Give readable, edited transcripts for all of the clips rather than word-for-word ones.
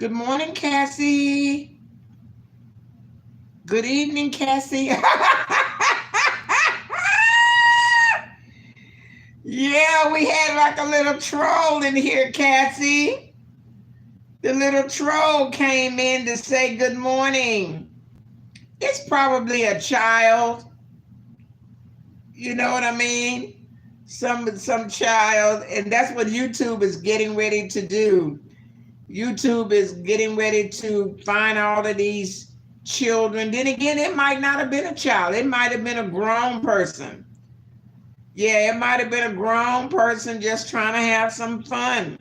Good morning, Cassie. Good evening, Cassie. Yeah, we had like a little troll in here, Cassie. The little troll came in to say good morning. It's probably a child. You know what I mean? Some child, and that's what YouTube is getting ready to do. YouTube is getting ready to find all of these children. Then again, it might not have been a child. It might have been a grown person. Yeah, it might have been a grown person just trying to have some fun.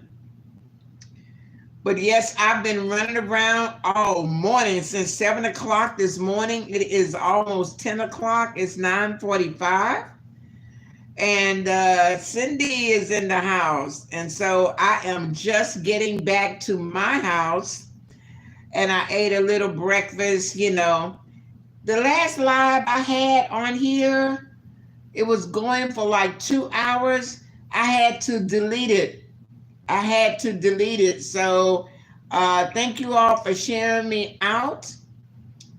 But yes, I've been running around all morning since 7 o'clock this morning. It is almost 10 o'clock. It's 9:45. And Cindy is in the house. And so I am just getting back to my house and I ate a little breakfast. The last live I had on here, it was going for like 2 hours. I had to delete it. So thank you all for sharing me out.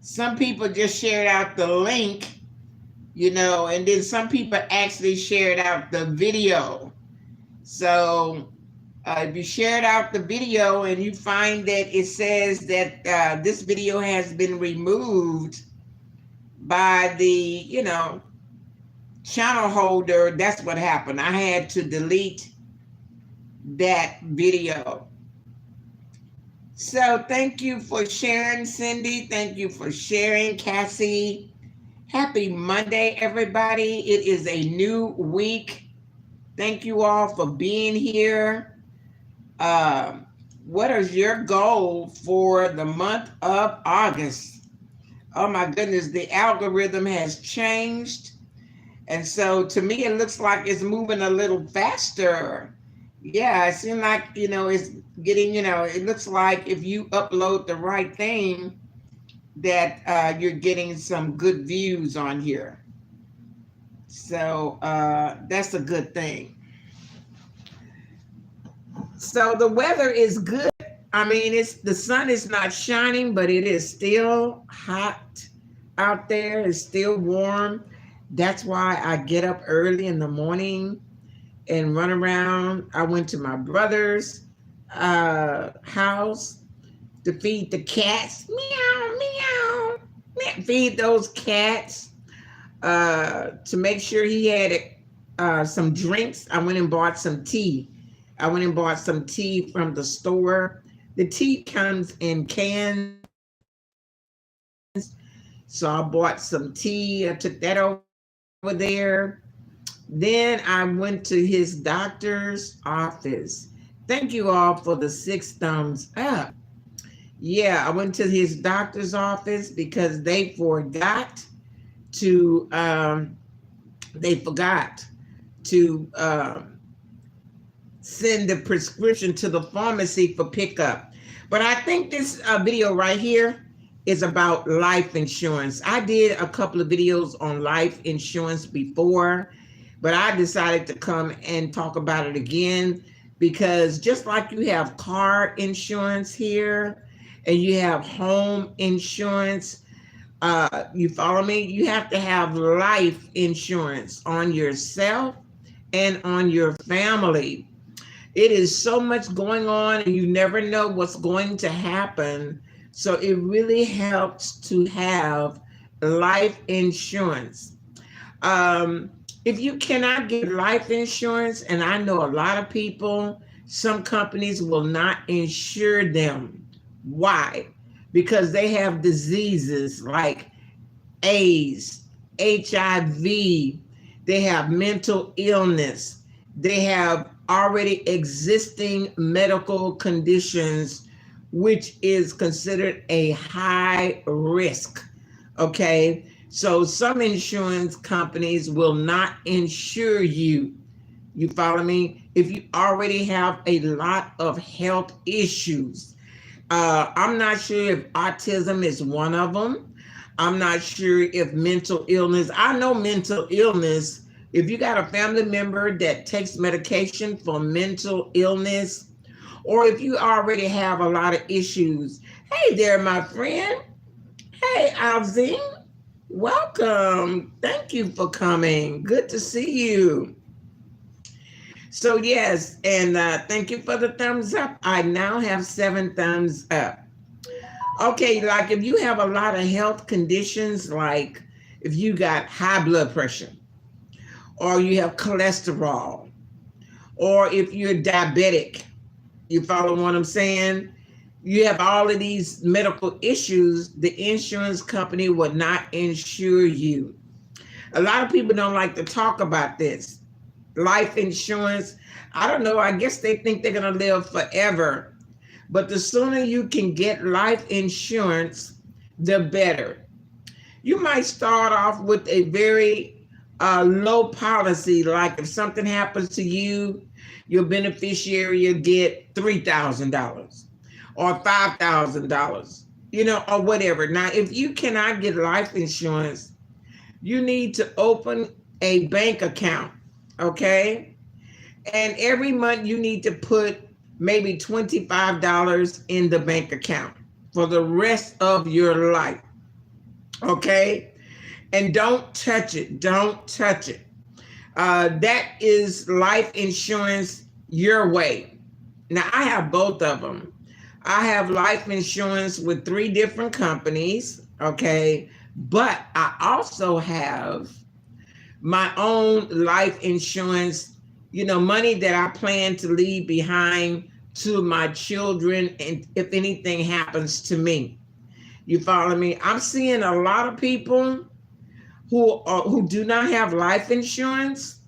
Some people just shared out the link, and then some people actually shared out the video. So if you shared out the video and you find that it says that this video has been removed by the channel holder, that's what happened. I had to delete that video. So thank you for sharing, Cindy. Thank you for sharing, Cassie. Happy Monday, everybody. It is a new week. Thank you all for being here. What is your goal for the month of August? Oh my goodness, the algorithm has changed. And so to me, it looks like it's moving a little faster. Yeah, it seems like, it's getting, it looks like if you upload the right thing, that you're getting some good views on here. So that's a good thing. So the weather is good. I mean, the sun is not shining, but it is still hot out there. It's still warm. That's why I get up early in the morning and run around. I went to my brother's house to feed the cats. Meow, meow. Feed those cats. To make sure he had some drinks. I went and bought some tea. From the store. The tea comes in cans. So I bought some tea. I took that over there. Then I went to his doctor's office. Thank you all for the 6 thumbs up. Yeah, I went to his doctor's office because they forgot to send the prescription to the pharmacy for pickup. But I think this video right here is about life insurance. I did a couple of videos on life insurance before, but I decided to come and talk about it again because just like you have car insurance here and you have home insurance, you follow me? You have to have life insurance on yourself and on your family. It is so much going on and you never know what's going to happen. So it really helps to have life insurance. If you cannot get life insurance, and I know a lot of people, some companies will not insure them. Why? Because they have diseases like AIDS, HIV, they have mental illness, they have already existing medical conditions, which is considered a high risk. Okay. So some insurance companies will not insure you. You follow me? If you already have a lot of health issues. I'm not sure if autism is one of them. I'm not sure if mental illness. I know mental illness. If you got a family member that takes medication for mental illness, or if you already have a lot of issues. Hey there, my friend. Hey, Alzine. Welcome. Thank you for coming. Good to see you. So, yes, and thank you for the thumbs up. I now have 7 thumbs up. Okay, like if you have a lot of health conditions, like if you got high blood pressure, or you have cholesterol, or if you're diabetic, you follow what I'm saying? You have all of these medical issues, the insurance company will not insure you. A lot of people don't like to talk about this. Life insurance, I don't know, I guess they think they're going to live forever. But the sooner you can get life insurance, the better. You might start off with a very low policy, like if something happens to you, your beneficiary will get $3,000 or $5,000, or whatever. Now, if you cannot get life insurance, you need to open a bank account, okay? And every month you need to put maybe $25 in the bank account for the rest of your life, okay? And don't touch it. Don't touch it. That is life insurance your way. Now, I have both of them. I have life insurance with 3 different companies, okay? But I also have my own life insurance, money that I plan to leave behind to my children, and if anything happens to me. You follow me? I'm seeing a lot of people who do not have life insurance.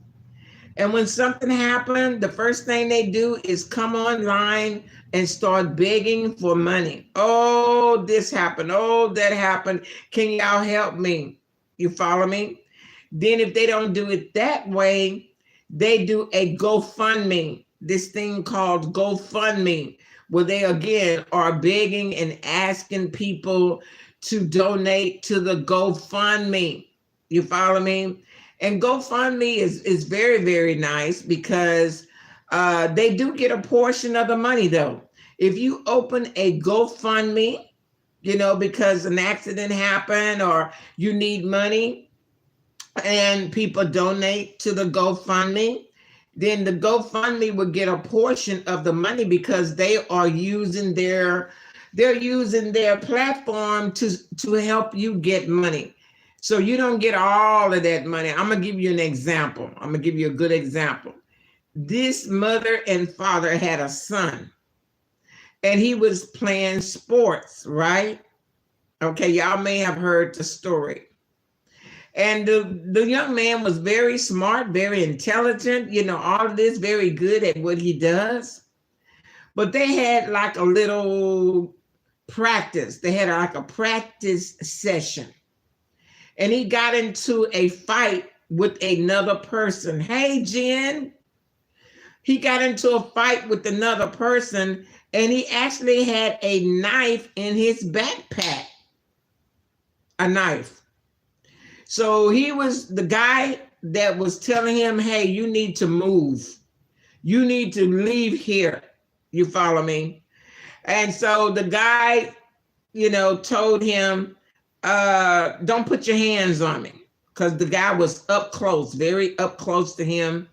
And when something happened, the first thing they do is come online and start begging for money. Oh, this happened. Oh, that happened. Can y'all help me? You follow me? Then if they don't do it that way, they do a GoFundMe, this thing called GoFundMe, where they again are begging and asking people to donate to the GoFundMe. You follow me? And GoFundMe is very, very nice because they do get a portion of the money though. If you open a GoFundMe, because an accident happened or you need money and people donate to the GoFundMe, then the GoFundMe will get a portion of the money because they are using they're using their platform to help you get money. So you don't get all of that money. I'm going to give you an example. I'm going to give you a good example. This mother and father had a son, and he was playing sports, right? Okay, y'all may have heard the story. And the young man was very smart, very intelligent, all of this, very good at what he does. But they had like a little practice. They had like a practice session. And he got into a fight with another person. Hey, Jen. He got into a fight with another person, and he actually had a knife in his backpack. A knife. So he was the guy that was telling him, hey, you need to move. You need to leave here. You follow me? And so the guy, told him, don't put your hands on me, because the guy was up close, very up close to him.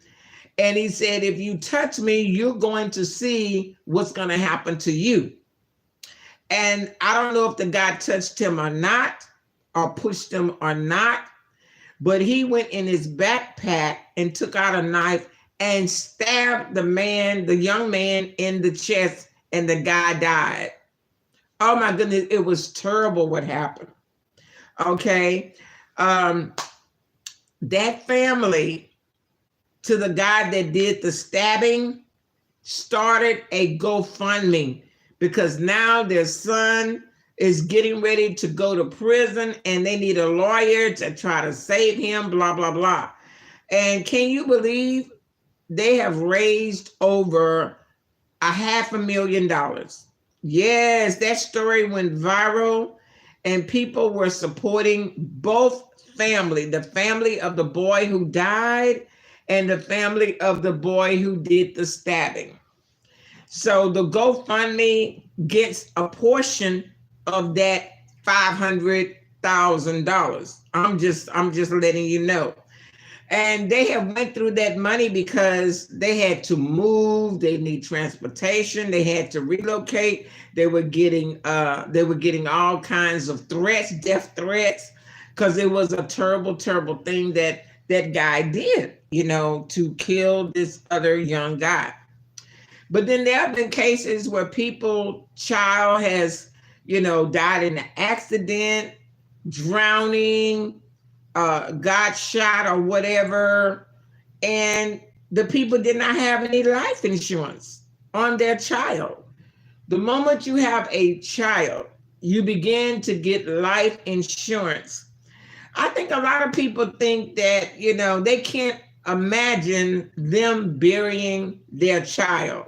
And he said, if you touch me, you're going to see what's going to happen to you. And I don't know if the guy touched him or not, or pushed him or not, but he went in his backpack and took out a knife and stabbed the young man in the chest, and the guy died. Oh my goodness, it was terrible what happened. Okay. That family, to the guy that did the stabbing, started a GoFundMe because now their son is getting ready to go to prison and they need a lawyer to try to save him, blah, blah, blah. And can you believe they have raised over $500,000? Yes, that story went viral and people were supporting both family, the family of the boy who died and the family of the boy who did the stabbing. So the GoFundMe gets a portion of that $500,000. I'm just letting you know. And they have went through that money because they had to move, they need transportation, they had to relocate. They were getting all kinds of threats, death threats, because it was a terrible, terrible thing that that guy did, to kill this other young guy. But then there have been cases where child has, died in an accident, drowning, got shot or whatever, and the people did not have any life insurance on their child. The moment you have a child, you begin to get life insurance. I think a lot of people think that, they can't imagine them burying their child.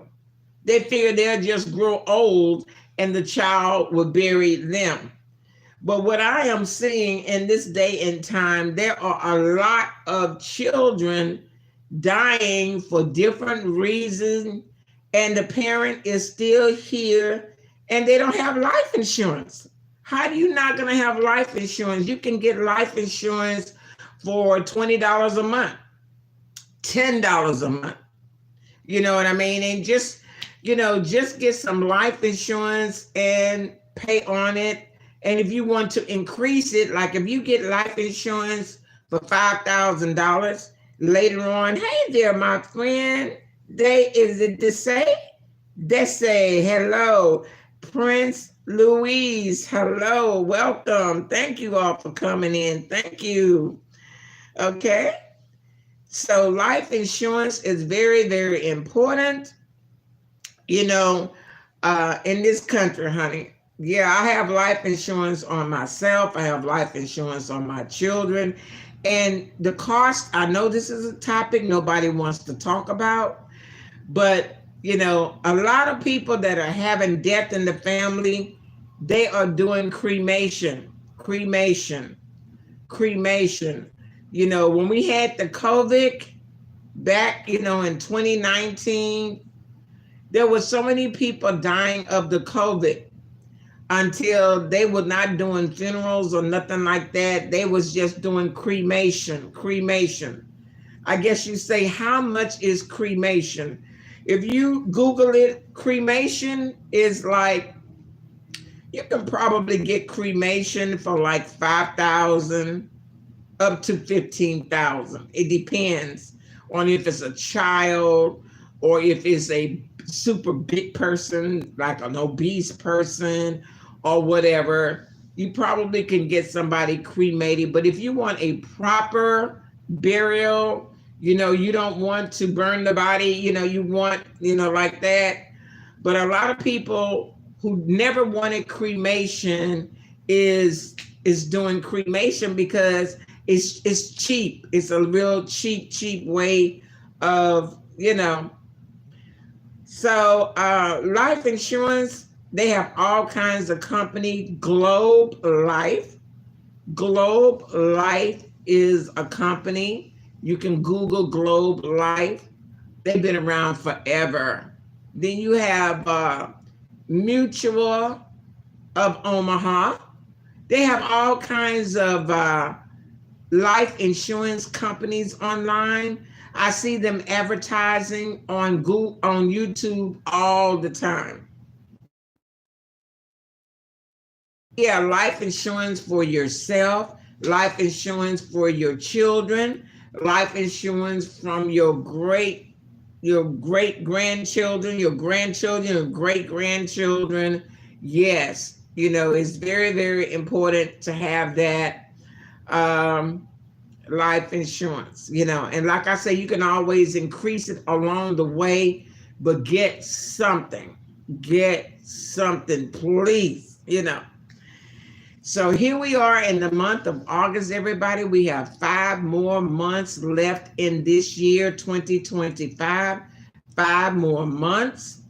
They figure they'll just grow old and the child will bury them. But what I am seeing in this day and time, there are a lot of children dying for different reasons, and the parent is still here and they don't have life insurance. How do you not going to have life insurance? You can get life insurance for $20 a month, $10 a month. You know what I mean? And just get some life insurance and pay on it. And if you want to increase it, like if you get life insurance for $5,000 later on, hey there, my friend. Is it Dese, hello. Prince Louise, hello, welcome. Thank you all for coming in. Thank you. Okay. So life insurance is very, very important, in this country, honey. Yeah, I have life insurance on myself. I have life insurance on my children. And the cost, I know this is a topic nobody wants to talk about, but, a lot of people that are having death in the family, they are doing cremation. When we had the COVID back, in 2019, there were so many people dying of the COVID until they were not doing funerals or nothing like that. They was just doing cremation. I guess you say, how much is cremation? If you Google it, cremation is like, you can probably get cremation for like 5,000 up to 15,000. It depends on if it's a child or if it's a super big person, like an obese person or whatever. You probably can get somebody cremated. But if you want a proper burial, you don't want to burn the body, you want, like that. But a lot of people who never wanted cremation is doing cremation because it's cheap. It's a real cheap way of, So life insurance, they have all kinds of company. Globe Life is a company. You can Google Globe Life. They've been around forever. Then you have Mutual of Omaha. They have all kinds of life insurance companies online. I see them advertising on Google, on YouTube all the time. Yeah, life insurance for yourself, life insurance for your children, life insurance from your great grandchildren, your grandchildren, your great grandchildren. Yes, it's very, very important to have that life insurance, and like I say, you can always increase it along the way, but get something, please, So here we are in the month of August, everybody. We have 5 more months left in this year, 2025, 5 more months.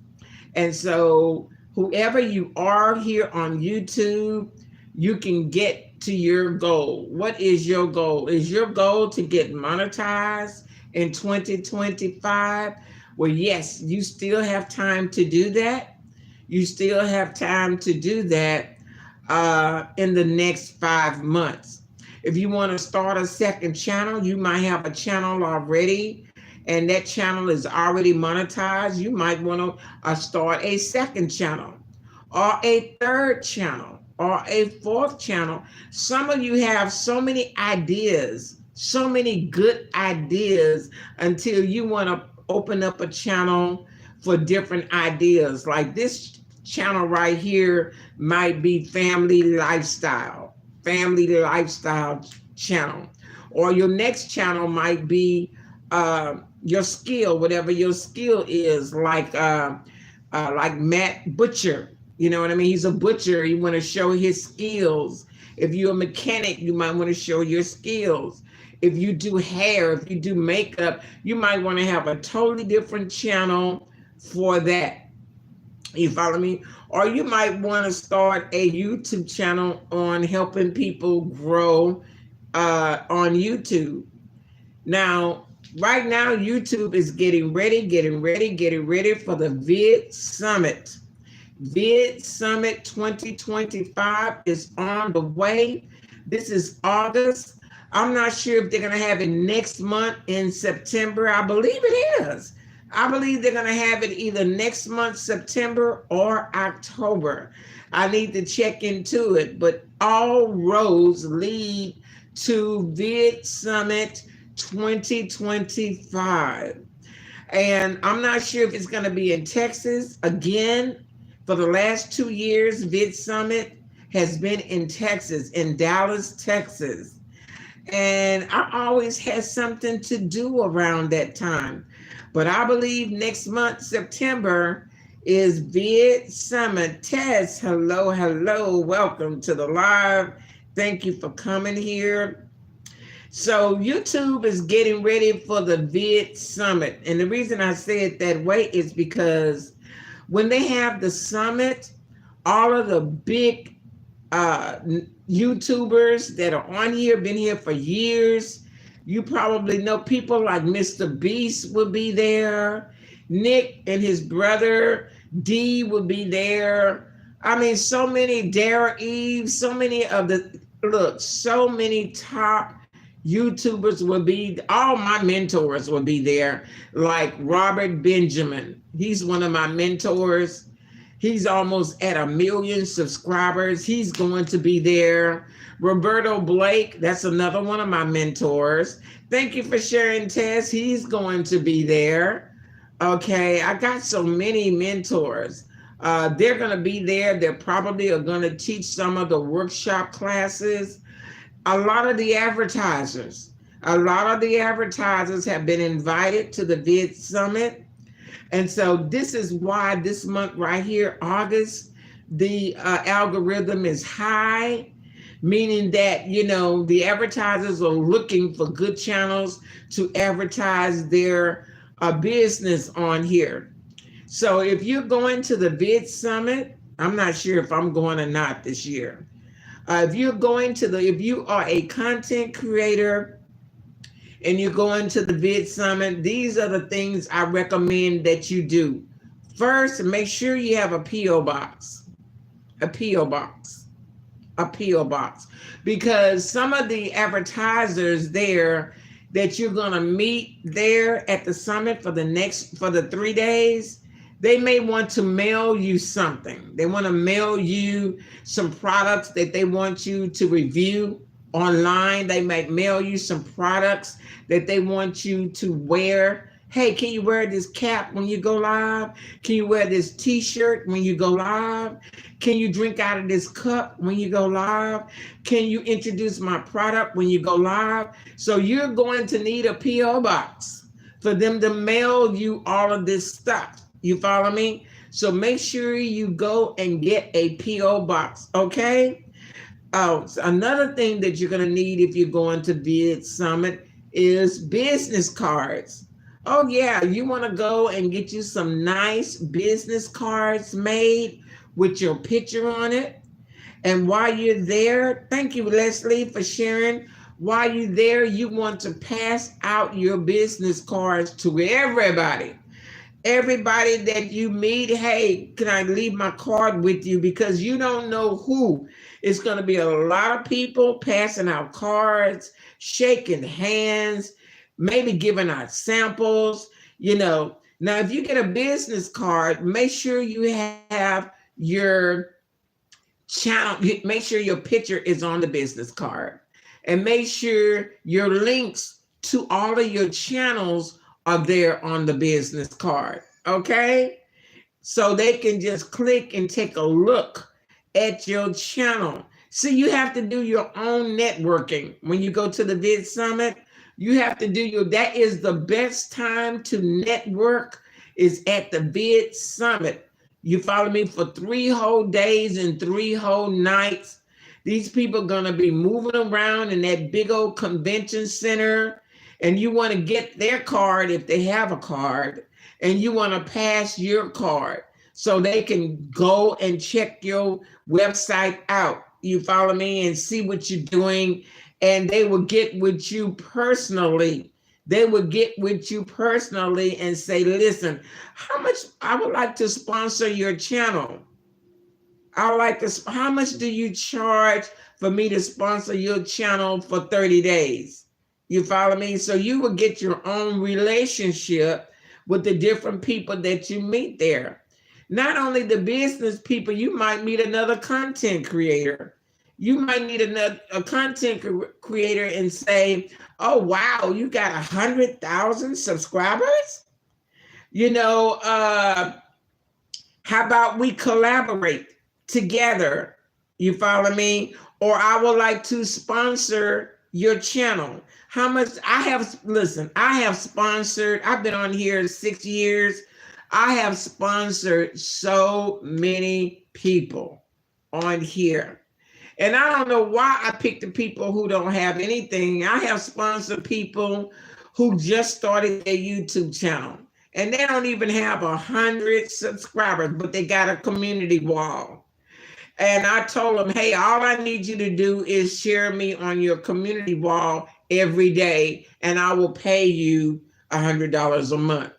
And so whoever you are here on YouTube, you can get to your goal. What is your goal? Is your goal to get monetized in 2025? Well, yes, you still have time to do that. You still have time to do that in the next 5 months. If you want to start a second channel, you might have a channel already and that channel is already monetized. You might want to start a second channel or a third channel or a fourth channel. Some of you have so many ideas, so many good ideas until you want to open up a channel for different ideas. Like this channel right here might be family lifestyle channel. Or your next channel might be your skill, whatever your skill is, like Matt Butcher. You know what I mean? He's a butcher. You want to show his skills. If you're a mechanic, you might want to show your skills. If you do hair, if you do makeup, you might want to have a totally different channel for that. You follow me? Or you might want to start a YouTube channel on helping people grow on YouTube. Now, right now, YouTube is getting ready for the Vid Summit. Vid Summit 2025 is on the way. This is August. I'm not sure if they're going to have it next month in September. I believe it is. I believe they're going to have it either next month, September, or October. I need to check into it, but all roads lead to Vid Summit 2025. And I'm not sure if it's going to be in Texas. Again, for the last 2 years, Vid Summit has been in Texas, in Dallas, Texas. And I always had something to do around that time. But I believe next month, September, is Vid Summit. Tess, hello. Welcome to the live. Thank you for coming here. So YouTube is getting ready for the Vid Summit. And the reason I say it that way is because when they have the summit, all of the big YouTubers that are on here, been here for years. You probably know people like Mr. Beast will be there. Nick and his brother D will be there. I mean, so many, Dara Eve, so many of the, so many top YouTubers will be, all my mentors will be there, like Robert Benjamin. He's one of my mentors. He's almost at 1 million subscribers. He's going to be there. Roberto Blake, that's another one of my mentors. Thank you for sharing, Tess. He's going to be there. Okay, I got so many mentors. They're going to be there. They probably are going to teach some of the workshop classes. A lot of the advertisers have been invited to the Vid Summit. And so this is why this month right here, August, the algorithm is high, meaning that, you know, the advertisers are looking for good channels to advertise their business on here. So if you're going to the Vid Summit, I'm not sure if I'm going or not this year. If you are a content creator and you're going to the Vid Summit, these are the things I recommend that you do. First, make sure you have a P.O. box. Because some of the advertisers there that you're going to meet there at the summit for the 3 days, they may want to mail you something. They want to mail you some products that they want you to review online. They might mail you some products that they want you to wear. Hey, can you wear this cap when you go live? Can you wear this t-shirt when you go live? Can you drink out of this cup when you go live? Can you introduce my product when you go live? So you're going to need a P.O. box for them to mail you all of this stuff. You follow me? So make sure you go and get a P.O. box, okay? So another thing that you're going to need if you're going to Vid Summit is business cards. Oh yeah, you want to go and get you some nice business cards made with your picture on it. And while you're there, thank you, Leslie, for sharing. While you're there, you want to pass out your business cards to everybody. Everybody that you meet, hey, can I leave my card with you? Because you don't know who. It's going to be a lot of people passing out cards, shaking hands, maybe giving out samples. Now, if you get a business card, make sure you have your channel, make sure your picture is on the business card, and make sure your links to all of your channels are there on the business card. Okay, so they can just click and take a look at your channel. So you have to do your own networking when you go to the Vid Summit. You have to do that is the best time to network, is at the Vid Summit. You follow me? For 3 whole days and 3 whole nights. These people are going to be moving around in that big old convention center, and you want to get their card if they have a card, and you want to pass your card so they can go and check your website out. You follow me? And see what you're doing, and they will get with you personally. They would get with you personally and say, listen, how much I would like to sponsor your channel. How much do you charge for me to sponsor your channel for 30 days? You follow me? So you will get your own relationship with the different people that you meet there. Not only the business people, you might meet another content creator. You might need a content creator and say, oh, wow, you got 100,000 subscribers? How about we collaborate together? You follow me? Or I would like to sponsor your channel. How much I have sponsored, I've been on here 6 years. I have sponsored so many people on here. And I don't know why I picked the people who don't have anything. I have sponsored people who just started their YouTube channel, and they don't even have 100 subscribers, but they got a community wall. And I told them, hey, all I need you to do is share me on your community wall every day, and I will pay you $100 a month.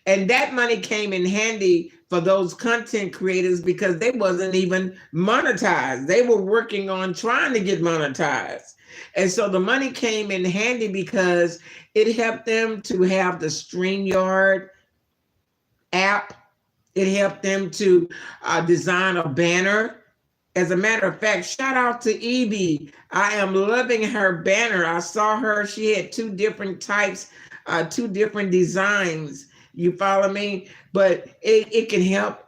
And that money came in handy for those content creators because they wasn't even monetized. They were working on trying to get monetized. And so the money came in handy because it helped them to have the StreamYard app. It helped them to design a banner. As a matter of fact, shout out to Evie. I am loving her banner. I saw her. She had 2 different types, 2 different designs. You follow me? But it can help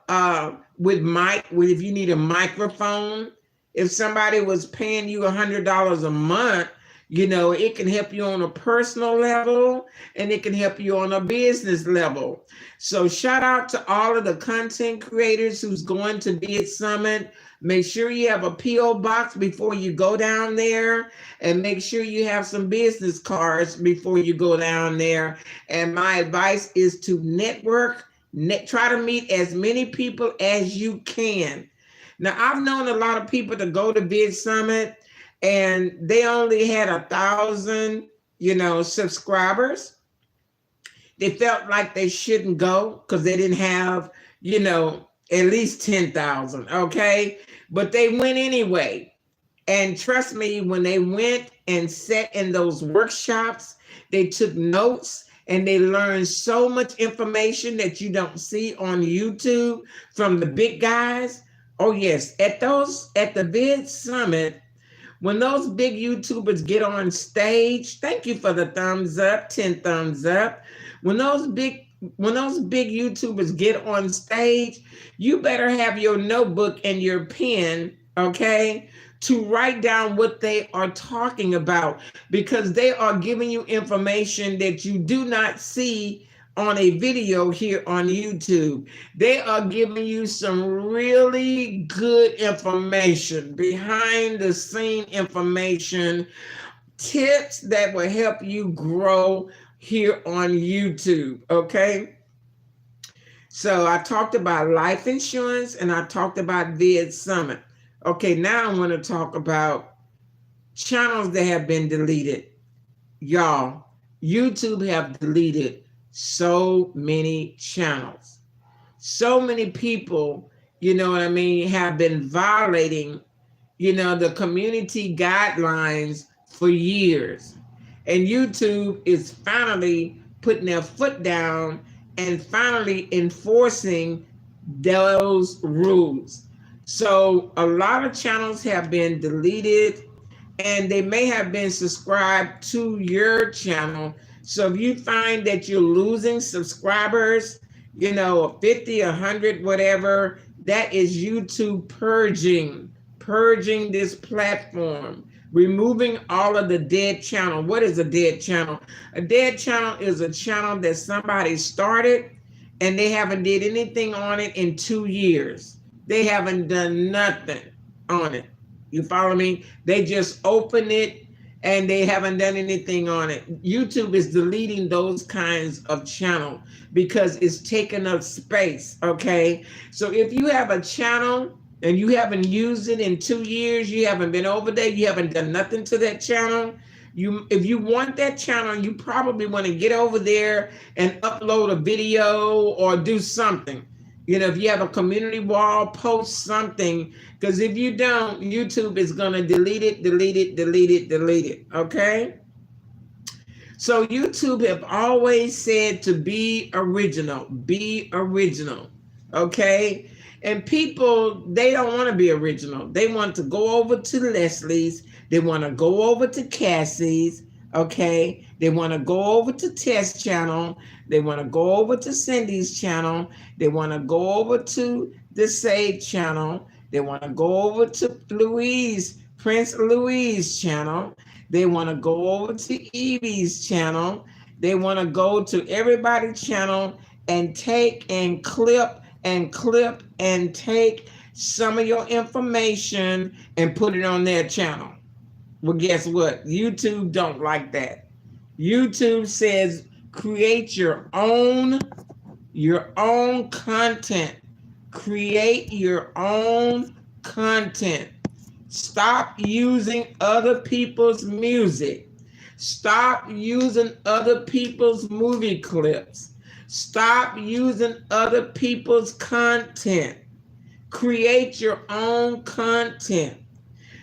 with if you need a microphone. If somebody was paying you $100 a month, it can help you on a personal level, and it can help you on a business level. So shout out to all of the content creators who's going to Vid Summit. Make sure you have a P.O. box before you go down there, and make sure you have some business cards before you go down there. And my advice is to network, try to meet as many people as you can. Now, I've known a lot of people to go to Vid Summit, and they only had 1,000, subscribers. They felt like they shouldn't go because they didn't have, at least 10,000, okay? But they went anyway. And trust me, when they went and sat in those workshops, they took notes and they learned so much information that you don't see on YouTube from the big guys. Oh yes, at the Vid Summit, when those big YouTubers get on stage, thank you for the thumbs up, 10 thumbs up. When those big YouTubers get on stage, you better have your notebook and your pen, okay, to write down what they are talking about, because they are giving you information that you do not see on a video here on YouTube. They are giving you some really good information, behind the scene information, tips that will help you grow here on YouTube, okay? So I talked about life insurance and I talked about Vid Summit. Okay, now I want to talk about channels that have been deleted. Y'all, YouTube have deleted So many channels. So many people, you know what I mean, have been violating, you know, the community guidelines for years. And YouTube is finally putting their foot down and finally enforcing those rules. So a lot of channels have been deleted, and they may have been subscribed to your channel. So if you find that you're losing subscribers, you know, 50, 100, whatever, that is YouTube purging this platform, removing all of the dead channel. What is a dead channel? A dead channel is a channel that somebody started and they haven't did anything on it in 2 years. They haven't done nothing on it. You follow me? They just open it and they haven't done anything on it. YouTube is deleting those kinds of channels because it's taking up space, okay? So if you have a channel and you haven't used it in 2 years, you haven't been over there, you haven't done nothing to that channel, if you want that channel, you probably want to get over there and upload a video or do something. You know, if you have a community wall, post something, because if you don't, YouTube is going to delete it, okay? So YouTube have always said to be original, okay? And people, they don't want to be original. They want to go over to Leslie's. They want to go over to Cassie's, okay? They want to go over to Test Channel. They want to go over to Cindy's channel. They want to go over to the Sage channel. They want to go over to Prince Louise channel. They want to go over to Evie's channel. They want to go to everybody's channel and take and clip and take some of your information and put it on their channel. Well, guess what? YouTube don't like that. YouTube says create your own content. Create your own content. Stop using other people's music. Stop using other people's movie clips. Stop using other people's content. Create your own content.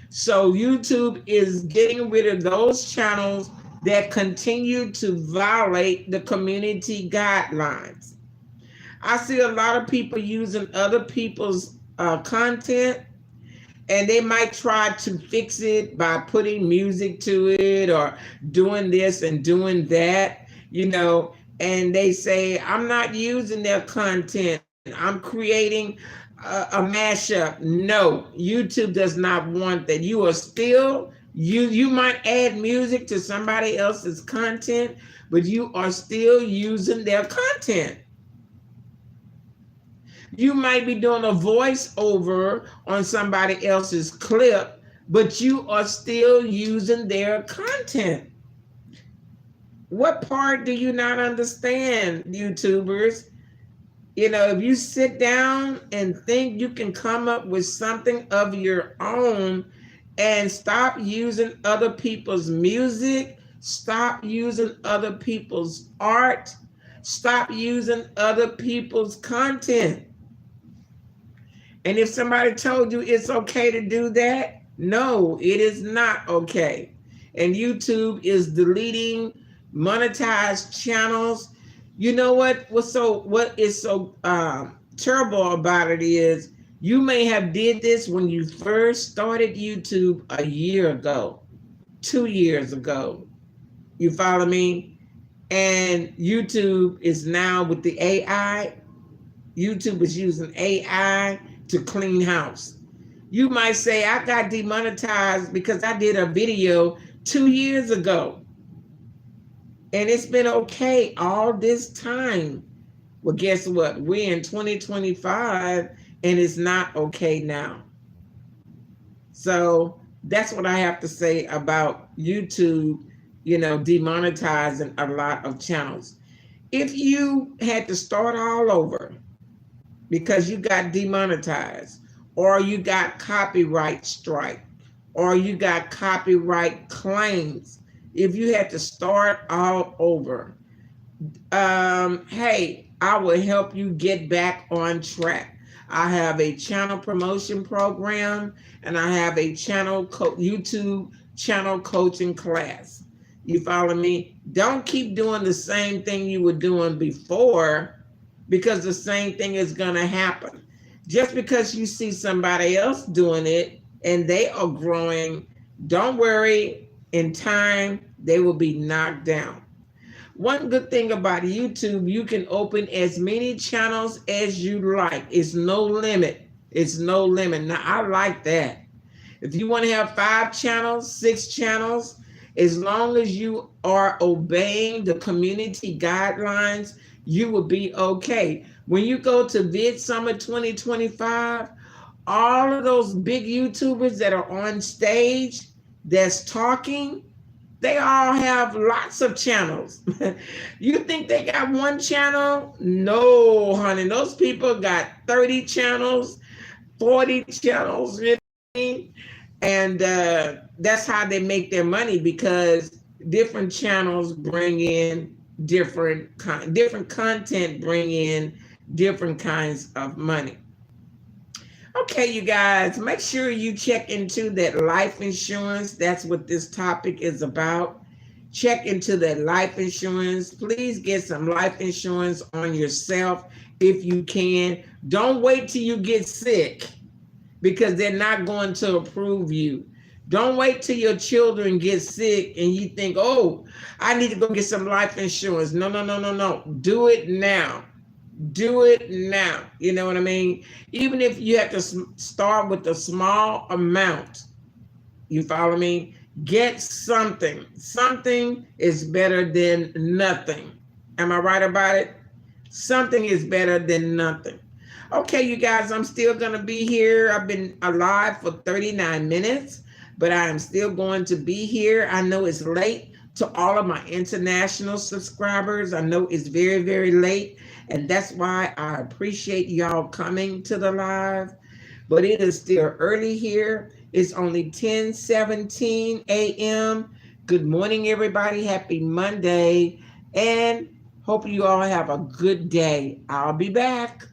So YouTube is getting rid of those channels that continue to violate the community guidelines. I see a lot of people using other people's content, and they might try to fix it by putting music to it or doing this and doing that, you know, and they say, I'm not using their content. I'm creating a mashup. No, YouTube does not want that. You are still, you might add music to somebody else's content, but you are still using their content. You might be doing a voiceover on somebody else's clip, but you are still using their content. What part do you not understand, YouTubers? You know, if you sit down and think you can come up with something of your own and stop using other people's music, stop using other people's art, stop using other people's content. And if somebody told you it's okay to do that, no, it is not okay. And YouTube is deleting monetized channels. You know what is so terrible about it is you may have did this when you first started YouTube a year ago, 2 years ago. You follow me? And YouTube is now with the AI. YouTube is using AI to clean house. You might say, I got demonetized because I did a video 2 years ago. And it's been okay all this time. Well, guess what? We're in 2025 and it's not okay now. So that's what I have to say about YouTube, you know, demonetizing a lot of channels. If you had to start all over because you got demonetized, or you got copyright strike, or you got copyright claims, if you had to start all over, Hey, I will help you get back on track. I have a channel promotion program and I have a YouTube channel coaching class. You follow me? Don't keep doing the same thing you were doing before, because the same thing is going to happen. Just because you see somebody else doing it and they are growing, don't worry, in time they will be knocked down. One good thing about YouTube, you can open as many channels as you like. It's no limit. It's no limit. Now, I like that. If you want to have 5 channels, 6 channels, as long as you are obeying the community guidelines, you will be okay. When you go to Vid Summit 2025, all of those big YouTubers that are on stage that's talking, they all have lots of channels. You think they got one channel? No, honey. Those people got 30 channels, 40 channels, you know? And that's how they make their money, because different channels bring in different content, bring in different kinds of money. Okay, you guys, make sure you check into that life insurance. That's what this topic is about. Check into that life insurance. Please get some life insurance on yourself if you can. Don't wait till you get sick, because they're not going to approve you. Don't wait till your children get sick and you think, oh, I need to go get some life insurance. No, no, no, no, no. Do it now. Do it now. You know what I mean? Even if you have to start with a small amount, you follow me? Get something. Something is better than nothing. Am I right about it? Something is better than nothing. Okay, you guys, I'm still going to be here. I've been alive for 39 minutes, but I am still going to be here. I know it's late to all of my international subscribers. I know it's very, very late, and that's why I appreciate y'all coming to the live. But it is still early here. It's only 10:17 a.m. Good morning, everybody. Happy Monday. And hope you all have a good day. I'll be back.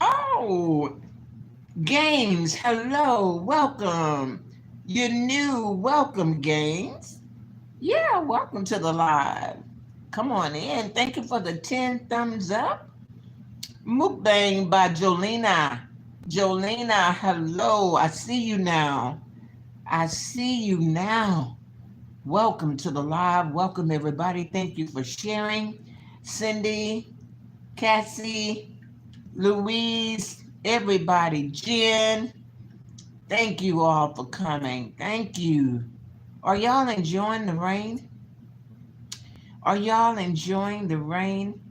Oh, Games, hello, welcome. You're new, welcome, Games. Yeah, welcome to the live. Come on in. Thank you for the 10 thumbs up. Mukbang by Jolena. Jolena, hello. I see you now. I see you now. Welcome to the live. Welcome, everybody. Thank you for sharing. Cindy, Cassie, Louise, everybody, Jen. Thank you all for coming. Thank you. Are y'all enjoying the rain? Are y'all enjoying the rain?